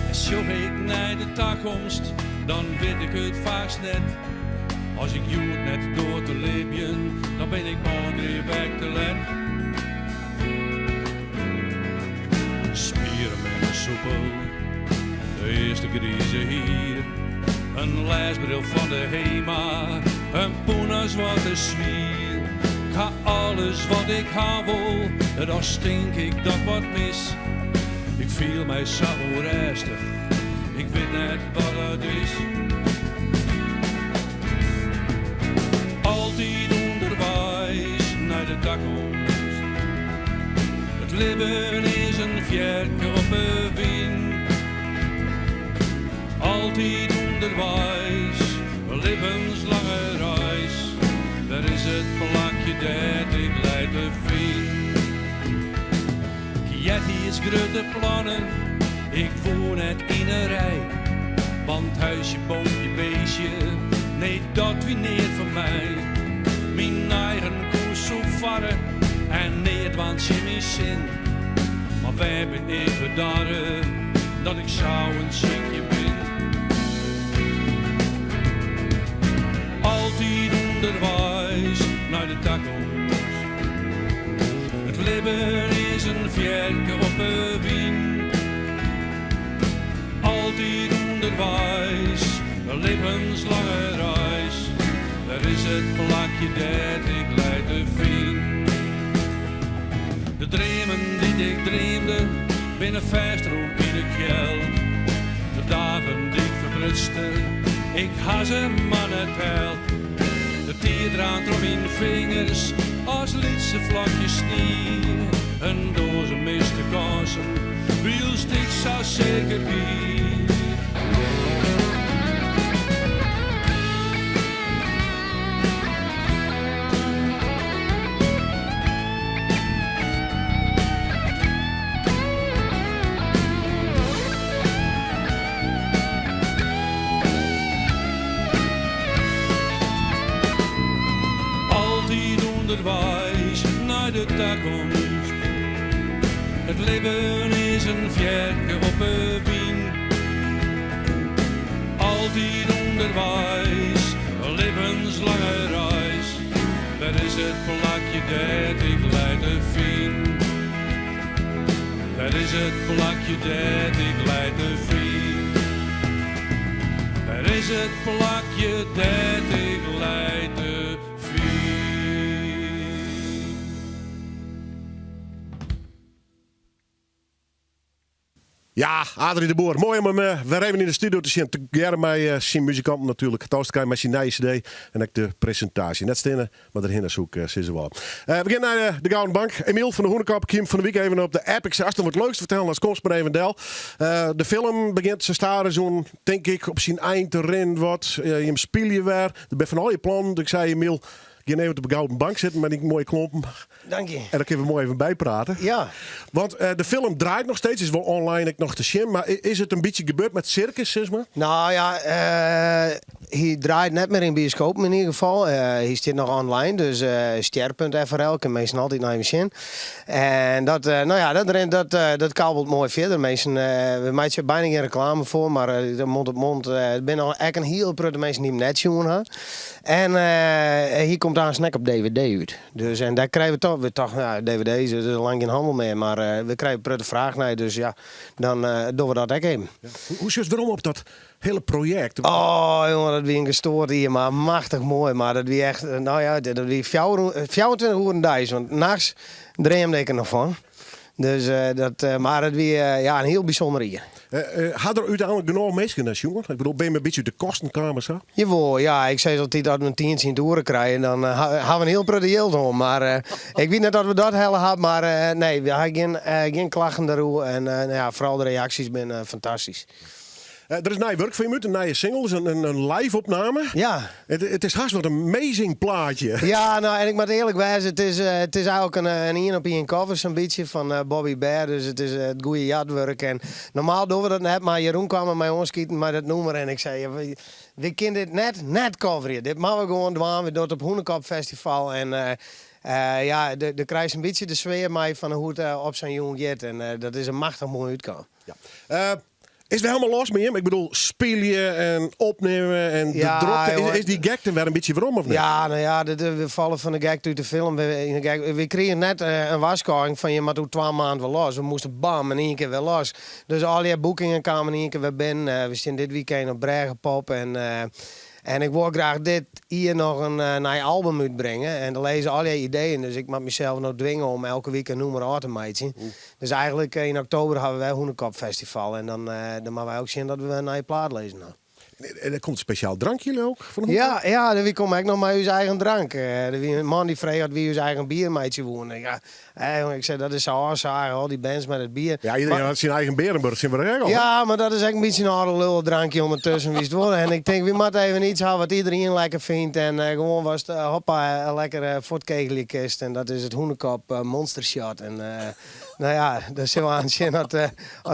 En zoek ik naar de toekomst, dan weet ik het vaakst net. Als ik joet net door te leven, dan ben ik morgen weg te let. Spieren met een soepel, de eerste griezen hier. Een leesbril van de HEMA, een poenas wat de zwier. Ik ga alles wat ik wil, dan stink ik dat wat mis. Ik voel mij zo rustig, ik weet net wat het is. Altijd onderwijs naar de toekomst. Het leven is een vierke op een wind. Altijd onderwijs, een levenslange reis. Daar is het plakje dat ik leid te vind. Jetty is grote plannen, ik woon net in een rij. Want huisje, boompje, beestje, nee dat wie neer van mij. Mijn eigen koers zo varren En nee, het was Jimmy zin. Maar wij ben even daar dat ik zou een ziekje ben. Altijd onderwijs naar de toekomst. Het leven is een vierke op een wien. Altijd onderwijs, een levenslange reis. Dat is het plakje dat ik leid te vind. De dromen die ik dreamde, binnen vestroep in de kjel. De dagen die ik verprutste, ik had ze mannen tel. De teerdraad om in vingers, als lietse vlakjes sneeuw. Een doze miste kansen, wielst ik zou zeker bier. Onderwijs naar de toekomst. Het leven is een vierke op een wien. Altijd onderwijs, een levenslange reis. Dat is het plakje dat ik leid te vind. Dat is het plakje dat ik leid te vind. Dat is het plakje dat ik leid te vind. Ja, Adrie de Boer. Mooi om hem weer even in de studio te zien. Together met zijn muzikanten natuurlijk. Het krijgen met zijn nieuwe CD. En ook de presentatie. Net stinnen, maar erin zoek ze wel. We beginnen naar de Gouden Bank. Emiel van de Hoenekap kwam van de week even op de Epic. Als het leukste vertellen als komst maar even Del. De film begint zijn staren zo'n, denk ik, op zijn eind erin. Wat je hem speel je weer. Er ben van al je plannen. Ik zei Emiel, je even op de Gouden Bank zitten met die mooie klompen. Dank je. En daar kunnen we mooi even bijpraten. Ja. Want de film draait nog steeds, is wel online ik nog te zien. Maar is het een beetje gebeurd met circus, zeg maar? Nou ja, hij draait net meer in bioscoop in ieder geval. Hij zit nog online, dus ster.frl kan mensen altijd naar hem zien. En dat, nou ja, dat kabelt mooi verder. Mensen, we maken bijna geen reclame voor, maar mond op mond. Er zijn al echt een heel veel mensen die hem net zien hebben. En hier komt daar een snack op DVD uit. Dus, en daar krijgen we toch nou, DVD's, er is lang geen handel meer, maar we krijgen een vraag naar. Dus ja, dan doen we dat ook even. Ja. Hoe is het waarom op dat hele project? Oh jongen, dat wie een gestoord hier, maar machtig mooi. Maar dat wie echt, nou ja, dat wie 24 uur dag. Want nachts dreamde ik er nog van. Dus maar dat wie ja, een heel bijzonder hier. Had er uiteindelijk genoeg mensen als jongen? Ik bedoel, ben je een beetje de kostenkamer zo? Jawel, ja, ik zei altijd dat we een 10 zien toeren krijgen, dan gaan we een heel product om. Maar ik weet niet dat we dat hele hebben, maar nee, we hebben geen klachten daarover. En nou ja, vooral de reacties zijn fantastisch. Er is nieuw werk van je moet, een nieuwe single, dus een live opname. Ja. Het is haast wat een amazing plaatje. Ja, nou en ik moet eerlijk wijzen, het is eigenlijk een 1 op 1 cover zo'n beetje van Bobby Bear. Dus het is het goede jadwerk. En normaal doen we dat net, maar Jeroen kwam met mij onschieten met het nummer. En ik zei, ja, we kunnen dit net coveren. Dit maken we gewoon doen. We doen het op Hoenekap Festival. En ja, de krijgt een beetje de sfeer mee van hoe het op zijn jong gaat. En dat is een machtig mooi uitkomen. Ja. Is het helemaal los met hem? Ik bedoel, speel je en opnemen en Ja, de drukte. jongen. Is die gag er weer een beetje waarom of niet? Ja, nou ja, we vallen van de gag uit de film. We kregen net een waarschuwing van je maar toen 2 maanden weer los. We moesten bam in 1 keer weer los. Dus al die boekingen kwamen in 1 keer weer binnen. We zijn dit weekend op Bregenpop en ik wil graag dit hier nog een nieuw album uitbrengen. En dan lezen al die ideeën. Dus ik moet mezelf nog dwingen om elke week een nummer uit te maken. Dus eigenlijk in oktober hebben wij Hoenekap Festival. En dan moeten wij ook zien dat we een nieuwe plaat lezen. Nou. En er komt een speciaal drankje ook van Ja, dan komen ook nog maar uw eigen drank. Een man die vreeg had wie uw eigen biermeidje wonen. Ja, jongen, ik zei dat is zo afzagen, al die bands met het bier. Ja, iedereen had zijn eigen Berenburg, zijn we er al. Ja, maar dat is echt een beetje een harde lul drankje ondertussen wie het worden. En ik denk, we moeten even iets hebben wat iedereen lekker vindt. En gewoon was het, hoppa, een lekker fortkegeliekist. En dat is het Hoenekap Monster Shot. En Nou ja, dat zullen we aan zien dat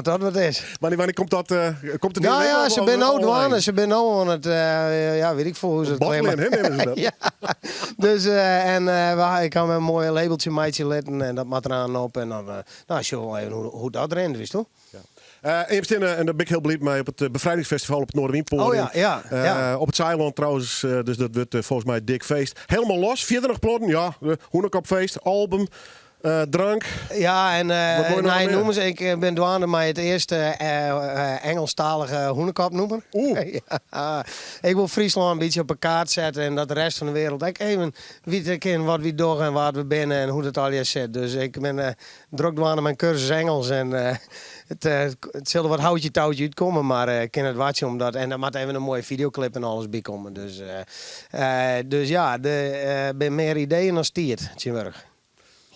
wat is. Wanneer komt dat? Komt het Nou in ja, ze zijn nou online? douane. Ze zijn nou aan het, weet ik veel hoe ze het Bottelen, hè, nemen ze dat? Ja, dus ik kan met een mooi labeltje maatje letten en dat mag eraan op. En dan zullen we wel even hoe dat rent, wist je? En je bent en daar ben ik heel blij mee op het bevrijdingsfestival op het Noorderwienpodium. Oh ja. Op het Zeiland trouwens, dus dat wordt volgens mij een dik feest. Helemaal los, 40 plotten, ja. Hoenekopfeest, album, drank. Ja, en Wat wil je nog meer? noemen ze, ik ben douane maar het eerste Engelstalige hoenekopnoemer. Ja, ik wil Friesland een beetje op een kaart zetten en dat de rest van de wereld ook even weten wat we doen en waar we binnen en hoe dat al je zit. Dus ik ben druk douane mijn cursus Engels en het zal er wat houtje touwtje uitkomen, maar ik ken het watje omdat en daar moet even een mooie videoclip en alles bij komen. Dus ja, ben meer ideeën dan stiert, Tjimburg.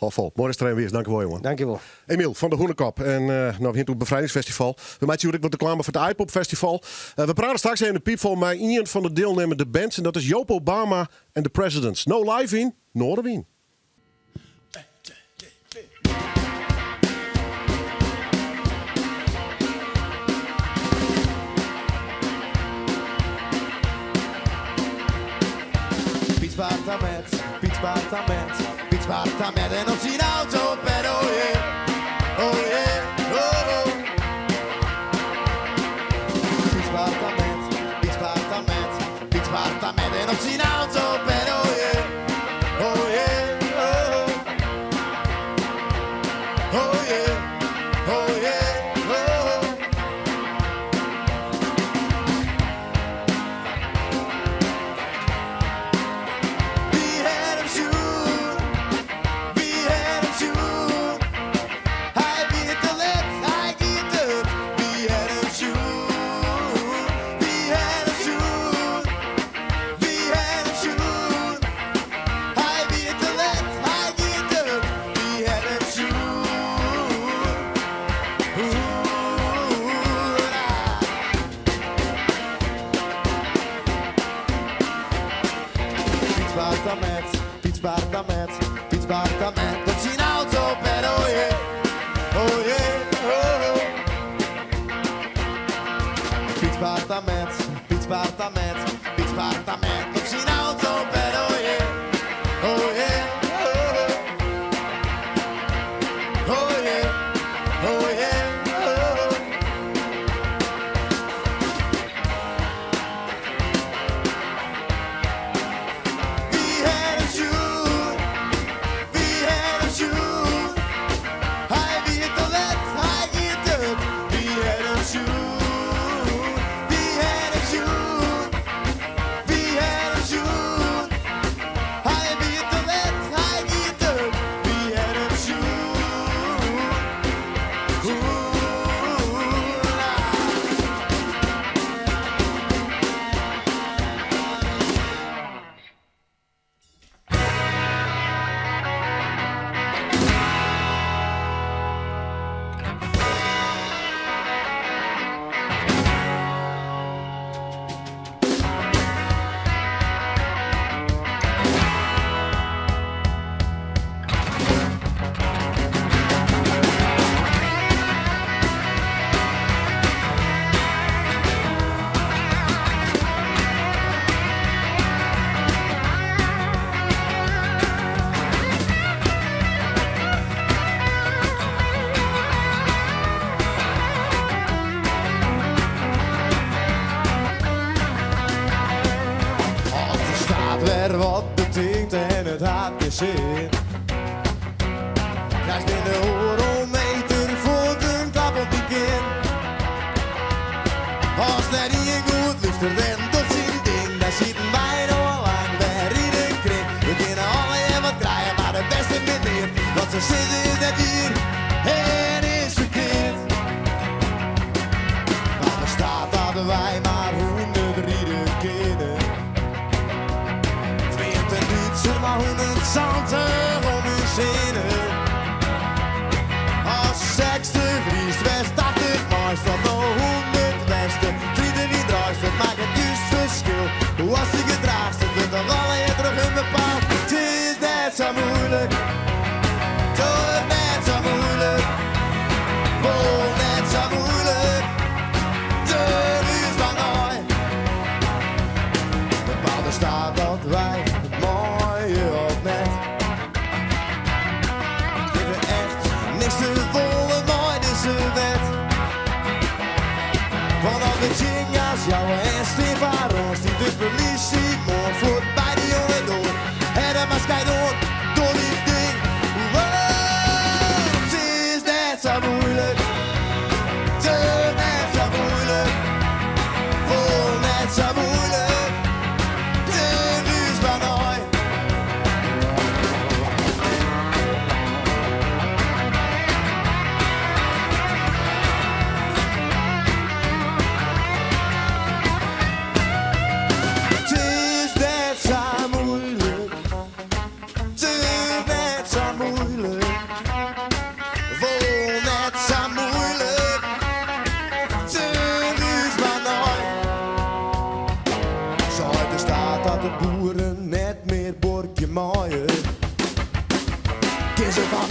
Vol. Mooi is er een weer, dank je wel, jongen. Dankjewel. Emiel van de Hoenekop en we gaan op het bevrijdingsfestival. We maken hier ook wat reclame voor het iPop Festival. We praten straks even in de piepvol met een van de deelnemende bands en dat is Joop Obama en The Presidents. No live in Noorderwien. Pietspartament en op zijn auto per oh yeah, oh yeah, oh oh. Pietspartament en op zijn auto per oh yeah, oh yeah, oh oh. Oh yeah, oh yeah, oh oh. We had him shoot, we had him shoot. Hij biedt de led, hij giet het. We had him shoot, we had him shoot, we had him shoot. Hij biedt de led, hij giet het. We had him shoot. Pietspartament, op zijn auto per oh yeah, oh yeah, oh oh. Pietspartament, op zijn auto per oh yeah, oh yeah, oh oh. Oh yeah, oh yeah, oh oh. We had him shoot, we had him shoot. Hij biedt de led, hij giet het. We had him shoot, we had him shoot, we had him shoot. Hij biedt de led, hij giet het. We had him shoot. Als er staat weer wat betekent en het had je zin. Krijg je de eurometer voor een klap op die kin. Als dat niet goed luistert en tot zijn ding, dan zitten wij nog al lang weer in een kring. We kunnen alle en wat krijgen, maar het beste meneer. Wat ze zitten is dat hier en is verkeerd. Maar er staat dat wij maar 100 rieden kennen. 20 Duitser, maar 120 om hun zinnen. Als 60 Ries, West, 80 Maas, dan nog 100 Westen. 30 die draagt, dat maakt het juist verschil. Hoe als je gedraagt, het wordt toch alle je terug in bepaald. Het is net zo moeilijk, toch net zo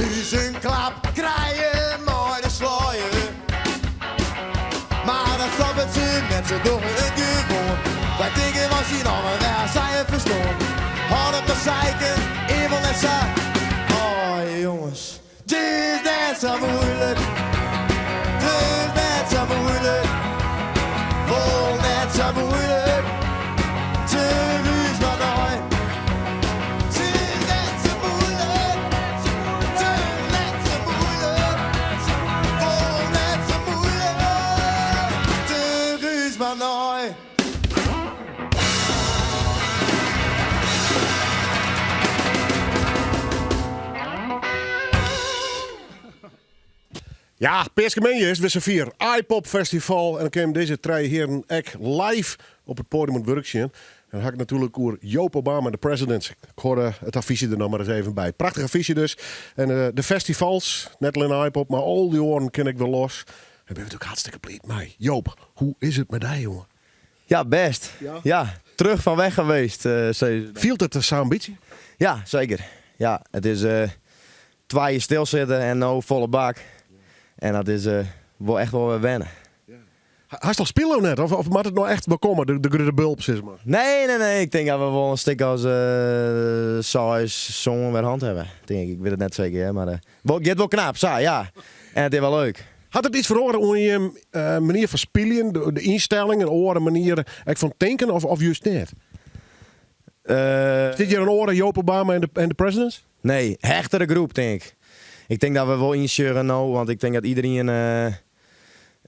Dus een klap krijgen mooi de sluier. Maar dat stoppen ze met z'n doen een gewoon. Wij denken was hier nog een weg, zijn het verstaan. Houd op de zeiken, even net zo. Oh jongens, het is net zo moeilijk. Het is net zo moeilijk. Vol net zo moeilijk. Te ruis maar nooit. Het is net zo moeilijk. Te net zo moeilijk. Vol net zo moeilijk. Te ruis maar nooit. Ja, Peersgemeenje is weer z'n 4. iPop Festival. En dan kwamen deze drie heren echt live op het podium het werk zien. En dan had ik natuurlijk over Joop Obama, de president. Ik hoorde het affiche er nog maar eens even bij. Prachtig affiche dus. En de festivals, net alleen iPop, maar al die oren ken ik wel los. En ben je natuurlijk hartstikke blij mee. Joop, hoe is het met die jongen? Ja, best. Ja? Ja, terug van weg geweest. Viel het zo'n ambitie? Ja, zeker. Ja, het is 2 jaar stilzitten en nou volle bak. En dat is wel echt wel weer wennen. Hij al spelen net? Of moet het nou echt bekomen, de grote bulp, zeg maar? Nee. Ik denk dat we wel een stuk als saus zongen weer hand hebben. Denk ik. Ik weet het net zeker, hè, maar het gaat wel knap, saai, ja. En het is wel leuk. Had het iets veranderd hoe je manier van spelen, de instelling, een andere manier van denken of juist niet? Zit je een oren Joop Obama en de presidents? Nee, hechtere groep, denk ik. Ik denk dat we wel insuren nou, want ik denk dat iedereen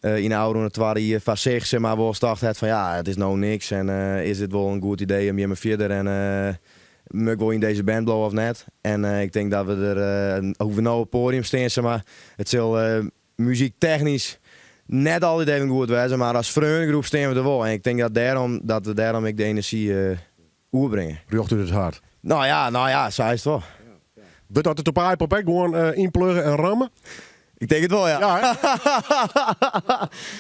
in de oude hier van zich zeg maar wel start heeft van ja, het is nou niks en is dit wel een goed idee om je me verder en moet wel in deze band blowen of net. En ik denk dat we er hoe we nou op het podium staan, zeg maar, het zal muziektechnisch net altijd even goed wezen, maar als vriendengroep staan we er wel. En ik denk dat we daarom ik de energie overbrengen. Rjocht u het hard? Nou ja, zo is het wel. Wordt dat het op iPop ook gewoon inpluggen en rammen? Ik denk het wel, ja. Ja, hè?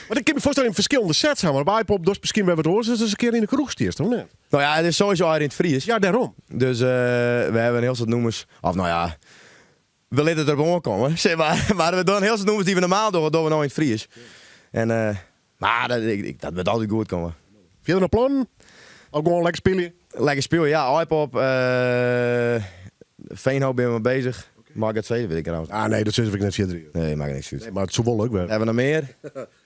Maar ik kan me voorstellen in verschillende sets gaan. Maar op iPop dus misschien wel wat horen. Dus een keer in de kroeg stierst, of niet? Nou ja, het is sowieso uit in het Fries. Ja, daarom. Dus we hebben een heel soort noemers. Of nou ja, we laten het erop komen. Zeg maar we doen heel soort noemers die we normaal doen we nou in het Fries. En, maar dat wordt altijd goed komen. Heb je er nog plannen? Ook gewoon lekker spelen? Lekker spelen, ja. iPop, Veenhoop ben we mee bezig. Mag ik het zeggen, weet ik trouwens. Ah nee, dat zeg ik net verder. Nee, maakt niks uit. Nee, maar het zou wel leuk worden. Hebben we nog meer?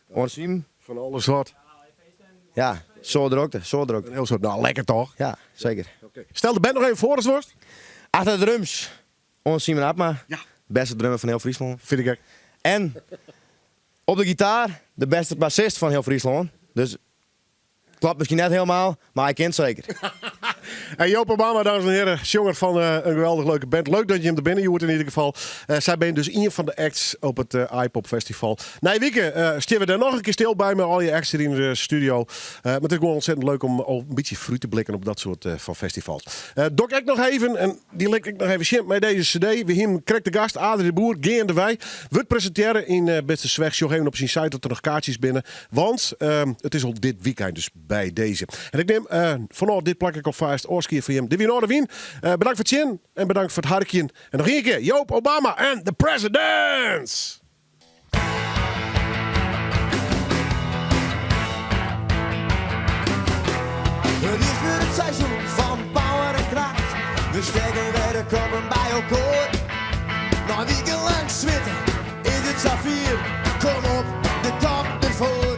Onsim? Van alles wat. Ja, zo er ook. Een heel soort, nou lekker toch? Ja, zeker. Stel de band nog even voor als worst. Achter de drums, Onsim en Abma. Ja. Beste drummer van heel Friesland. Vind ik ook. En op de gitaar, de beste bassist van heel Friesland. Dus klopt misschien net helemaal, maar hij kent zeker. En Joop Obama, dames en heren, zanger van een geweldig leuke band. Leuk dat je hem er binnen joert in ieder geval. Zij ben dus een van de acts op het iPop Festival. Nee, Wieke, stier we daar nog een keer stil bij met al je acts hier in de studio. Maar het is gewoon ontzettend leuk om een beetje fruit te blikken op dat soort van festivals. Dok ik nog even, en die lik ik nog even shit met deze cd. We hier krijgt de gast, Adrie de Boer, Geen de Wij. We presenteren in Beste Zweg. Zo even op zijn site dat er nog kaartjes binnen. Want het is al dit weekend dus bij deze. En ik neem vanaf dit plak ik alvast oorskier voor hem. De Wien Wien. Bedankt voor het zien en bedankt voor het harkje. En nog een keer Joop Obama en de Presidents. Het is weer het seizoen van power en kracht. We steken weer de koppen bij elkaar. Na een weekend lang zwitten is het Safir. Kom op, de kop ervoor.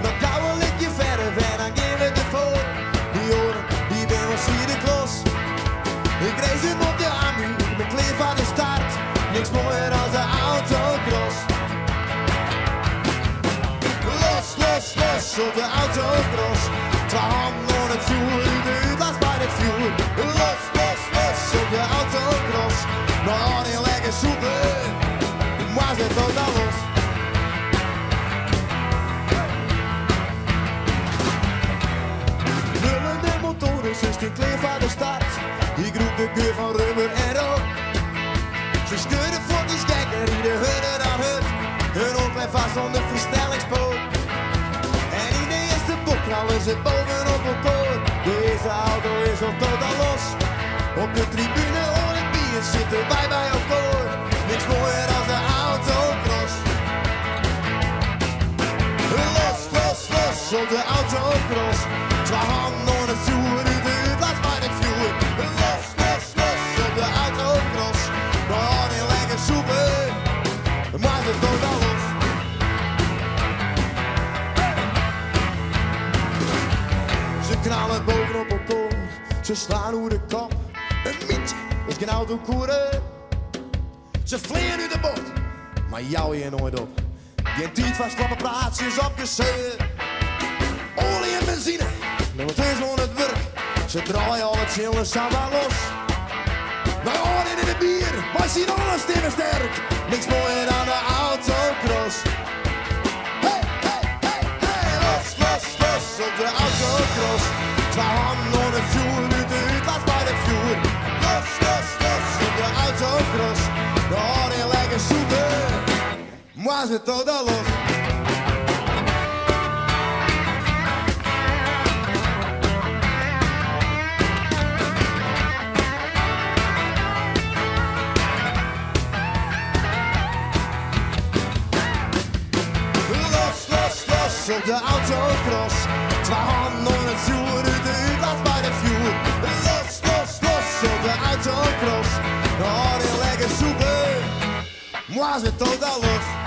Dan gaan we een likje verder en dan gaan we ervoor. Die oren, die ben was hier de klos. Ik race hem op de AMU, met kleef aan de start. Niks mooier dan de autocross. Los, los, los op de autocross. 2 handen op het vuur, de uitlaat bij het vuur. Los, los, los op de autocross. Nou, die lekker super, maar zit ook al los. Rullende motoren, 16 kleef aan de start. Die groep de geur van rubber en rook. Ze schudden voor die stekker, in de hudde dan hut. Hun oog blijft vast aan de versnellingspook. En in de eerste bocht knallen ze bovenop elkaar. Deze auto is al totaal los. Op de tribune hoor het bier zitten wij bij elkaar. Niks mooier dan de autocross. Los, los, los op de autocross. 2 handen aan het vuur, uit laat maar het vuur. Los, los, los op de autocross. Maar niet lekker soepen, maar het doet al los. Ze knallen bovenop elkaar, ze slaan hoe de kop. Een mietje is geen autocoureur. Ze vliegen uit de bocht, maar jou je nooit op. Die tijd van slappe praatjes opgezet. Olie en benzine, maar het is gewoon het werk. Ze draaien al het chillen samen los. Wij horen in de bier, wij zien alle stemmen sterk. Niks mooier dan de autocross. Hey, hey, hey, hey, los, los, los op de autocross. 2 handen aan het vuur, uit de uitlaat bij de vuur. Los, los, los op de autocross. De horen lekker zoeken, maar ze tot al los. Op de autocross, 2 handen aan het vuur, uit de uitlaat bij de vuur. Los, los, los op de autocross, de horen lekker zoeken, maar ze tot al los.